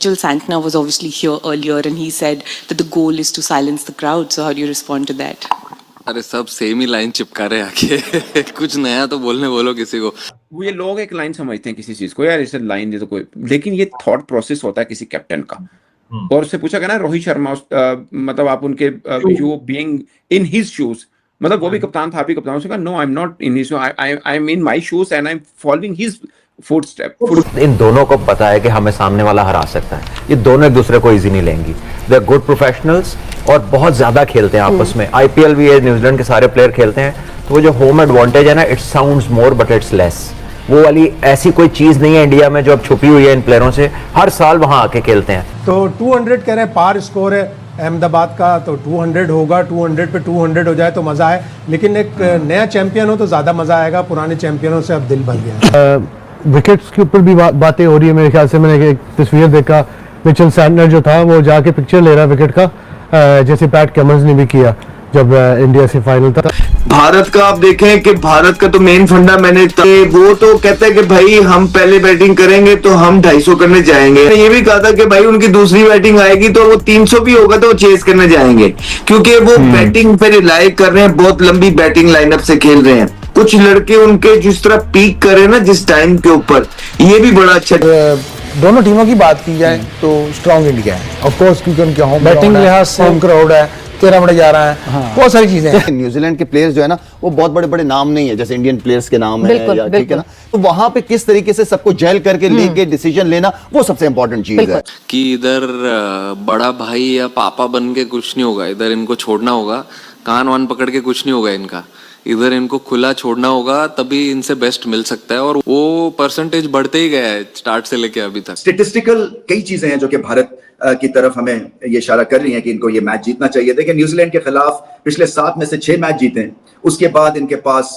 Mitchell Santner was obviously here earlier and he said that the goal is to silence the crowd. So how do you respond to that? अरे सब same ही line चिपका रहे आके कुछ नया तो बोलने बोलो किसी को। वो ये लोग एक लाइन समझते हैं किसी चीज को, यार इसे लाइन दे तो कोई, लेकिन ये थॉट प्रोसेस होता है किसी कैप्टन का। और उससे पूछा गया ना रोहित शर्मा, मतलब आप उनके you being in his shoes, मतलब वो भी कप्तान था, आप भी कप्तान। उसने कहा no I am not in his, I am in my shoes and I am following his footstep. इन दोनों को पता है कि हमें सामने वाला हरा सकता है, ये दोनों एक दूसरे को इजी नहीं लेंगी। दे आर गुड प्रोफेशनल्स और बहुत ज्यादा खेलते हैं आपस में। आईपीएल भी है, न्यूजीलैंड के सारे प्लेयर खेलते हैं, तो वो जो होम एडवांटेज है ना, it sounds more but it's less. वो वाली ऐसी कोई चीज नहीं है इंडिया में जो अब छुपी हुई है इन प्लेयरों से, हर साल वहां आके खेलते हैं। तो 200 कह रहे हैं, पार स्कोर है अहमदाबाद का, तो 200 होगा, 200 पे 200 हो जाए तो मजा है, लेकिन एक नया चैंपियन हो तो ज्यादा मजा आएगा। पुराने चैंपियनों से अब दिल भर गया। विकेट्स के ऊपर भी बातें हो रही है मेरे ख्याल से। मैंने एक तस्वीर देखा, मिचेल सैंटनर जो था वो जाके पिक्चर ले रहा विकेट का, जैसे पैट कमिंस ने भी किया जब इंडिया से फाइनल था। भारत का आप देखें कि भारत का तो मेन फंडा मैंने वो तो कहता है कि भाई हम पहले बैटिंग करेंगे तो हम 250 करने जाएंगे। ये भी कहा था कि भाई उनकी दूसरी बैटिंग आएगी तो वो 300 भी होगा तो वो चेस करने जाएंगे, क्योंकि वो बैटिंग पे रिलाई कर रहे हैं, बहुत लंबी बैटिंग लाइनअप से खेल रहे हैं। कुछ लड़के उनके जिस तरह पीक करे ना जिस टाइम के ऊपर, ये भी बड़ा अच्छा। दोनों टीमों की बात की जाए तो स्ट्रॉन्ग इंडिया है ऑफ कोर्स, क्योंकि उनके होम बैटिंग लिहाज से होम क्राउड है, 13 बड़े जा रहा है, बहुत सारी चीजें हैं। न्यूजीलैंड के प्लेयर्स जो है ना वो बहुत बड़े बड़े नाम नहीं है जैसे इंडियन प्लेयर्स के नाम है, ठीक है ना। तो वहां पे किस तरीके से सबको जेल करके लेके डिसीजन लेना, वो सबसे इंपॉर्टेंट चीज है। कि इधर बड़ा भाई या पापा बन के कुछ नहीं होगा, इधर इनको छोड़ना होगा, कान वान पकड़ के कुछ नहीं होगा इनका, इधर इनको खुला छोड़ना होगा, तभी इनसे बेस्ट मिल सकता है। और वो परसेंटेज बढ़ते ही गया है स्टार्ट से लेके अभी तक। स्टेटिस्टिकल कई चीजें हैं जो कि भारत की तरफ हमें ये इशारा कर रही हैं कि इनको ये मैच जीतना चाहिए। देखिए न्यूजीलैंड के खिलाफ पिछले 7 में से 6 मैच जीते हैं। उसके बाद इनके पास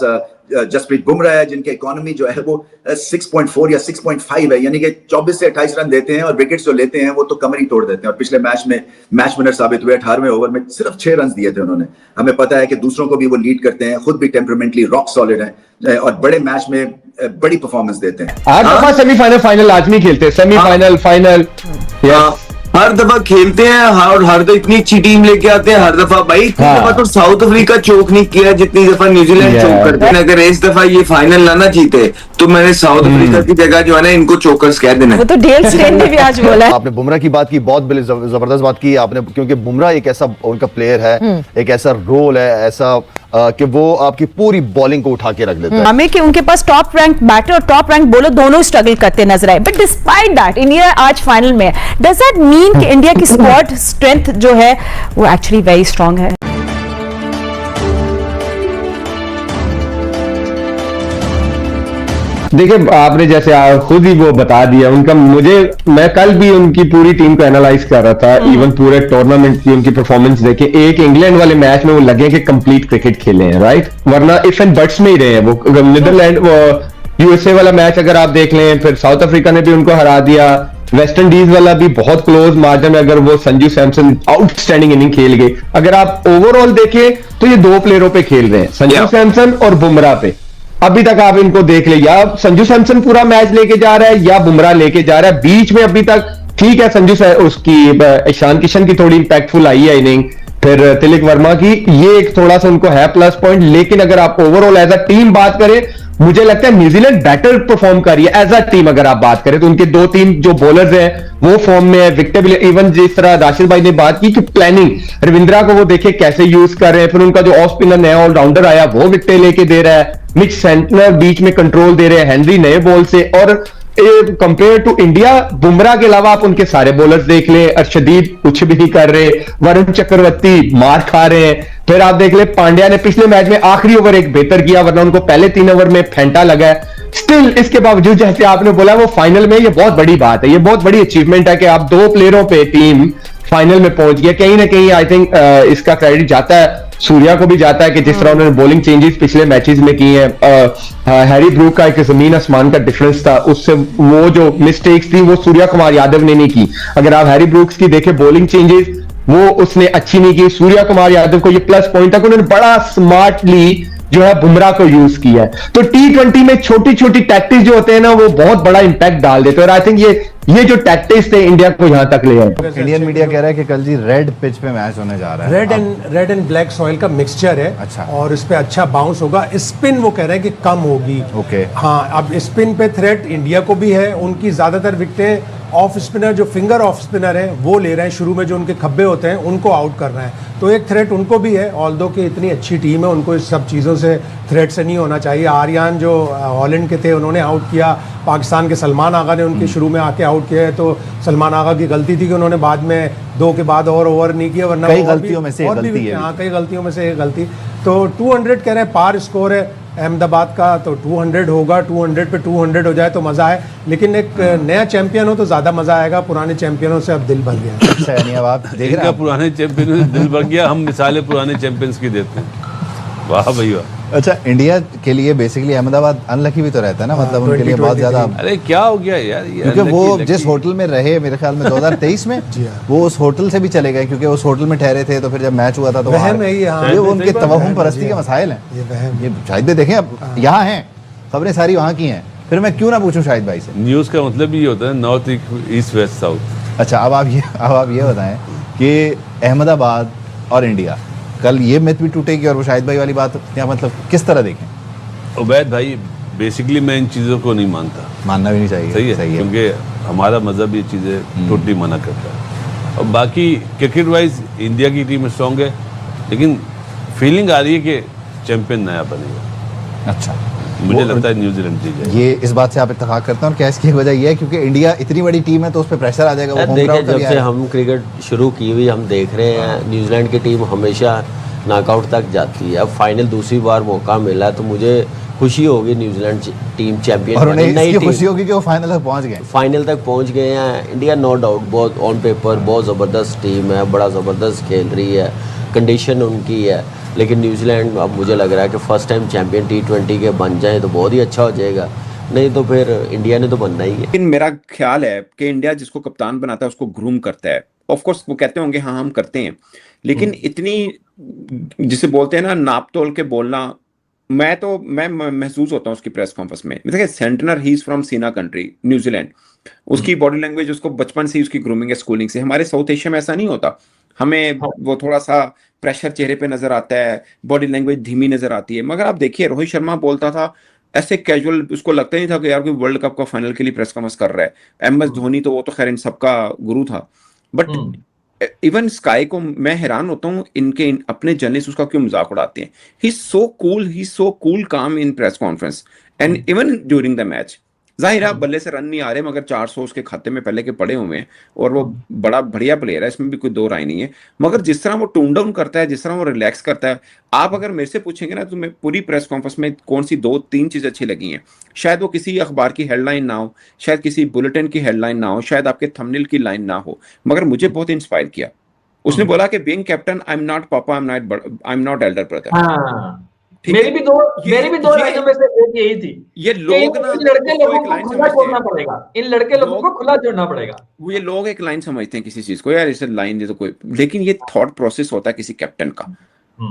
जसप्रीत बुमराह है, जिनकी इकोनॉमी जो है वो 6.4 या 6.5 है, यानी कि 24 से 28 रन देते हैं और विकेट्स जो लेते हैं वो तो कमर ही तोड़ देते हैं। और पिछले मैच में मैच विनर साबित हुए, 18वें ओवर में सिर्फ 6 रन दिए थे उन्होंने। हमें पता है कि दूसरों को भी वो लीड करते हैं, खुद भी टेम्परामेंटली रॉक सॉलिड है और बड़े मैच में बड़ी परफॉर्मेंस देते हैं। हर दफा सेमीफाइनल फाइनल लाजमी खेलते हैं, सेमीफाइनल फाइनल हर दफा खेलते हैं और हर दफा इतनी अच्छी टीम लेके आते हैं हर दफा। भाई इतनी दफा तो साउथ अफ्रीका चोक नहीं किया जितनी दफा न्यूजीलैंड चोक करते हैं। अगर इस दफा ये फाइनल ना जीते तो मैंने साउथ अफ्रीका की जगह जो है ना इनको चोकर्स कह देना। वो तो डेल स्टेन ने भी आज बोला है। आपने बुमराह की बात की, बहुत बड़ी जबरदस्त बात की आपने, क्योंकि बुमराह एक ऐसा उनका प्लेयर है, एक ऐसा रोल है ऐसा कि वो आपकी पूरी बॉलिंग को उठा के रख देता है। हमें कि उनके पास टॉप रैंक बैटर और टॉप रैंक बॉलर दोनों स्ट्रगल करते नजर आए, बट डिस्पाइट दैट इंडिया आज फाइनल में। डज दैट मीन कि इंडिया की स्क्वाड स्ट्रेंथ जो है वो एक्चुअली वेरी स्ट्रांग है? देखिए आपने जैसे खुद ही वो बता दिया उनका, मैं कल भी उनकी पूरी टीम को एनालाइज कर रहा था, इवन पूरे टूर्नामेंट की उनकी परफॉर्मेंस देखे। एक इंग्लैंड वाले मैच में वो लगे कि कंप्लीट क्रिकेट खेले हैं, राइट, वरना इफ एंड बट्स में ही रहे हैं वो। नीदरलैंड यूएसए वाला मैच अगर आप देख लें, फिर साउथ अफ्रीका ने भी उनको हरा दिया, वेस्ट इंडीज वाला भी बहुत क्लोज मार्जिन में अगर वो संजू सैमसन आउटस्टैंडिंग इनिंग खेल गए। अगर आप ओवरऑल देखें तो ये 2 प्लेयरों पे खेल रहे हैं, संजू सैमसन और बुमराह पे। अभी तक आप इनको देख ले, या संजू सैमसन पूरा मैच लेके जा रहा है या बुमराह लेके जा रहा है। बीच में अभी तक ठीक है, उसकी ईशान किशन की थोड़ी इंपैक्टफुल आई है इनिंग, फिर तिलक वर्मा की, ये एक थोड़ा सा उनको है प्लस पॉइंट। लेकिन अगर आप ओवरऑल एज अ टीम बात करें, मुझे लगता है न्यूजीलैंड बेटर परफॉर्म कर रही है एज अ टीम। अगर आप बात करें तो उनके 2-3 जो बॉलर्स हैं वो फॉर्म में है, विकेट इवन जिस तरह राशिद भाई ने बात की कि प्लानिंग, रविंद्रा को वो देखे कैसे यूज कर रहे हैं, फिर उनका जो ऑफ स्पिनर नया ऑलराउंडर आया वो विकेट लेके दे रहा है, मिच सेंटनर बीच में कंट्रोल दे रहे हैं, हेनरी नए बॉल से। और कंपेयर टू इंडिया, बुमराह के अलावा आप उनके सारे बॉलर्स देख ले, अर्शदीद कुछ भी नहीं कर रहे, वरुण चक्रवर्ती मार खा रहे हैं। फिर आप देख ले पांड्या ने पिछले मैच में आखिरी ओवर एक बेहतर किया, वरना उनको पहले 3 ओवर में फेंटा लगा है। स्टिल इसके बावजूद जैसे आपने बोला वो फाइनल में, ये बहुत बड़ी बात है, ये बहुत बड़ी अचीवमेंट है कि आप 2 प्लेयरों पे टीम फाइनल में पहुंच गया। कहीं ना कहीं आई थिंक इसका क्रेडिट जाता है सूर्या को भी जाता है कि जिस तरह उन्होंने बॉलिंग चेंजेस पिछले मैचेस में की हैं। हैरी ब्रूक का एक जमीन आसमान का डिफरेंस था, उससे वो जो मिस्टेक्स थी वो सूर्या कुमार यादव ने नहीं की। अगर आप हैरी ब्रूक्स की देखें बॉलिंग चेंजेस वो उसने अच्छी नहीं की, सूर्या कुमार यादव को ये प्लस पॉइंट था कि उन्होंने बड़ा स्मार्टली जो है बुमराह को यूज किया है। तो T20 में छोटी छोटी टैक्टिक्स जो होते हैं ना वो बहुत बड़ा इंपैक्ट डाल देते हैं। और आई थिंक ये ये जो टैक्टिक्स थे इंडिया को यहाँ तक ले आए। इंडियन मीडिया कह रहा है कि कल जी रेड पिच पे मैच होने जा रहा है। रेड एंड ब्लैक सॉइल का मिक्सचर है। अच्छा। और इस पे अच्छा बाउंस होगा। स्पिन वो कह रहे हैं कि कम होगी। ओके। हाँ, अब स्पिन पे थ्रेट इंडिया को भी है। उनकी ज्यादातर विकेटें ऑफ स्पिनर, जो फिंगर ऑफ स्पिनर है वो ले रहे हैं। शुरू में जो उनके खब्बे होते हैं उनको आउट कर रहे हैं, तो एक थ्रेट उनको भी है। ऑल्दो कि इतनी अच्छी टीम है, उनको इस सब चीज़ों से थ्रेट से नहीं होना चाहिए। आर्यन जो हॉलैंड के थे उन्होंने आउट किया, पाकिस्तान के सलमान आगा ने उनके शुरू में आके आउट किया है, तो सलमान आगा की गलती थी कि उन्होंने बाद में 2 के बाद और ओवर नहीं किया, वरना कई गलतियों में से एक गलती है। हाँ, कई गलतियों में से एक गलती। तो 200 कह रहे हैं, पार स्कोर है अहमदाबाद का, तो 200 होगा। 200 पे 200 हो जाए तो मजा है, लेकिन एक नया चैंपियन हो तो ज्यादा मजा आएगा। पुराने चैंपियनों से अब दिल भर गया। अच्छा, यानी अब आप देख रहे हैं, पुराने चैंपियन से दिल भर गया। हम मिसालें पुराने चैंपियंस की देते हैं। वाह भाई वाह। अच्छा, इंडिया के लिए बेसिकली अहमदाबाद अनलकी भी तो रहता है ना, मतलब उनके लिए बहुत ज्यादा। अरे क्या हो गया यार, क्योंकि वो जिस होटल में रहे मेरे ख्याल में 2023 में वो उस होटल से भी चले गए, क्योंकि उस होटल में ठहरे थे, तो फिर जब मैच हुआ था तो ये उनके तवहुम परस्ती के मसाइल हैं। ये शाहिद भाई देखें, अब यहाँ हैं खबरें सारी वहाँ की हैं, फिर मैं क्यों ना पूछूं शाहिद भाई से। न्यूज़ का मतलब ये होता है नॉर्थ ईस्ट वेस्ट साउथ। अच्छा, अब आप ये बताएं कि अहमदाबाद और इंडिया, कल ये मिथ भी टूटेगी और वो शाहिद भाई वाली बात या मतलब किस तरह देखें? उबैद भाई, बेसिकली मैं इन चीज़ों को नहीं मानता। मानना भी नहीं चाहिए। सही है। क्योंकि हमारा मजहब ये चीज़ें टोटली मना करता है। और बाकी क्रिकेट वाइज इंडिया की टीम स्ट्रॉन्ग है, लेकिन फीलिंग आ रही है कि चैंपियन नया बनेगा। अच्छा, मुझे लगता है न्यूजीलैंड जीत जाएगी। ये इस बात से आप इत्तेफाक करते हैं, और क्या इसकी वजह ये है क्योंकि इंडिया इतनी बड़ी टीम है तो उस पर प्रेशर आ जाएगा? वो देखिए, जब से हम क्रिकेट शुरू की हुई हम देख रहे हैं न्यूजीलैंड की टीम हमेशा नॉकआउट तक जाती है। अब फाइनल दूसरी बार मौका मिला तो मुझे खुशी होगी न्यूजीलैंड टीम चैंपियन। और उन्हें इसकी खुशी होगी कि वो फाइनल तक पहुंच गए। फाइनल तक पहुंच गए हैं। इंडिया नो डाउट बहुत ऑन पेपर बहुत ज़बरदस्त टीम है, बड़ा ज़बरदस्त खेल रही है, कंडीशन उनकी है। लेकिन न्यूजीलैंड अब मुझे लग रहा है कि फर्स्ट टाइम चैंपियन T20 के बन जाए तो बहुत ही अच्छा हो जाएगा, नहीं तो फिर इंडिया ने तो बनना ही है। लेकिन मेरा ख्याल है कि इंडिया जिसको कप्तान बनाता है उसको ग्रूम करता है। ऑफ कोर्स वो कहते होंगे हाँ हम करते हैं, लेकिन इतनी जिसे बोलते हैं ना नाप तोल के बोलना, मैं महसूस होता हूँ उसकी प्रेस कॉन्फ्रेंस में। देखिए, सेंटनर ही इज फ्रॉम सीना कंट्री, न्यूजीलैंड। उसकी बॉडी लैंग्वेज उसको बचपन से ही उसकी ग्रूमिंग है, स्कूलिंग से। हमारे साउथ एशिया में ऐसा नहीं होता। हमें वो थोड़ा सा प्रेशर चेहरे पे नजर आता है, बॉडी लैंग्वेज धीमी नजर आती है। मगर आप देखिए, रोहित शर्मा बोलता था ऐसे कैजुअल, उसको लगता नहीं था कि यार कोई वर्ल्ड कप का फाइनल के लिए प्रेस कॉन्फ्रेंस कर रहा है। MS धोनी तो वो तो खैर इन सबका गुरु था, बट इवन स्काई को मैं हैरान होता हूँ इनके अपने जर्नलिस्ट उसका क्यों मजाक उड़ाते हैं। ही so cool calm in press conference and even during the match. जाहिर है बल्ले से रन नहीं आ रहे, मगर 400 उसके खाते में पहले के पड़े हुए हैं और वो बड़ा बढ़िया प्लेयर है, इसमें भी कोई दो राय नहीं है। मगर जिस तरह वो टून डाउन करता है, जिस तरह वो रिलैक्स करता है, आप अगर मेरे से पूछेंगे ना तो मैं पूरी प्रेस कॉन्फ्रेंस में कौन सी 2-3 चीज अच्छी लगी हैं। शायद वो किसी अखबार की हेडलाइन ना हो, शायद किसी बुलेटिन की हेडलाइन ना हो, शायद आपके थंबनेल की लाइन ना हो, मगर मुझे बहुत इंस्पायर किया। उसने बोला कि being captain I am not papa, I am not elder brother. मेरी भी दो लाइनों में से एक यही थी। ये लोग ना, इन लड़के लोगों को खुला छोड़ना पड़ेगा, इन लड़के लोगों को खुला छोड़ना पड़ेगा। वो ये लोग एक लाइन समझते हैं किसी चीज को, यार इसे लाइन दे तो कोई, लेकिन ये थॉट प्रोसेस होता है किसी कैप्टन का।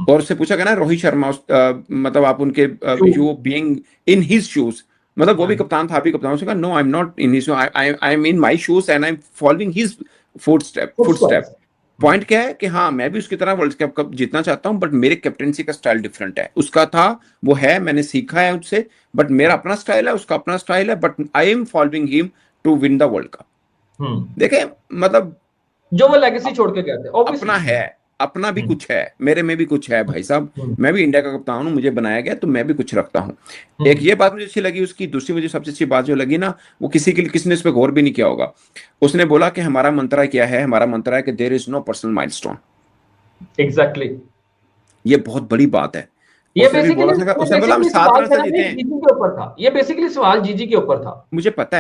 और उससे पूछा गया ना रोहित शर्मा, मतलब आप उनके you being in his shoes, मतलब वो भी कप्तान था, भी कप्तान। उसने कहा no I am not in his, I am in my shoes and I am following his footstep. Point क्या है कि हाँ मैं भी उसकी तरह वर्ल्ड कप जीतना चाहता हूं, बट मेरे कैप्टनसी का स्टाइल डिफरेंट है। उसका था, वो है, मैंने सीखा है उससे, बट मेरा अपना स्टाइल है, उसका अपना स्टाइल है, but I am following him to win the world cup. देखें, मतलब जो वो लेगेसी छोड़ के गए थे, अपना है, अपना भी कुछ है, मेरे में भी कुछ है भाई साहब। मैं भी इंडिया का कप्तान हूं, मुझे बनाया गया तो मैं भी कुछ रखता हूं। एक ये बात मुझे अच्छी लगी उसकी। दूसरी मुझे सबसे अच्छी बात जो लगी ना, वो किसी ने इस पर गौर भी नहीं किया होगा। उसने बोला कि हमारा मंत्रा क्या है, हमारा मंत्रा है कि there is no personal milestone. Exactly, ये बहुत बड़ी बात है। ये बेसिकली ये बेसिकली सवाल जीजी के ऊपर था। मुझे पता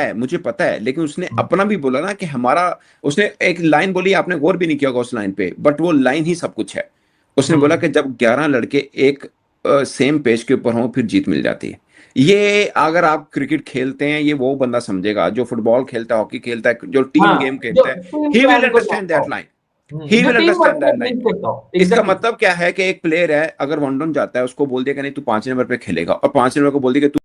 है, लेकिन उसने अपना भी बोला ना कि हमारा, उसने एक लाइन बोली, आपने गौर भी नहीं किया होगा उस लाइन पे, बट वो लाइन ही सब कुछ है। उसने बोला कि जब 11 लड़के एक सेम पेज के ऊपर हों फिर जीत मिल जाती है। ये अगर आप क्रिकेट खेलते हैं, ये वो बंदा समझेगा जो फुटबॉल खेलता है, हॉकी खेलता है, जो टीम गेम खेलता है, he will understand that line. He will understand that line। इसका मतलब क्या है कि एक प्लेयर है, अगर 1 डाउन जाता है, उसको बोल दिया कि नहीं तू 5 नंबर पे खेलेगा, और 5 नंबर को बोल दिया कि तू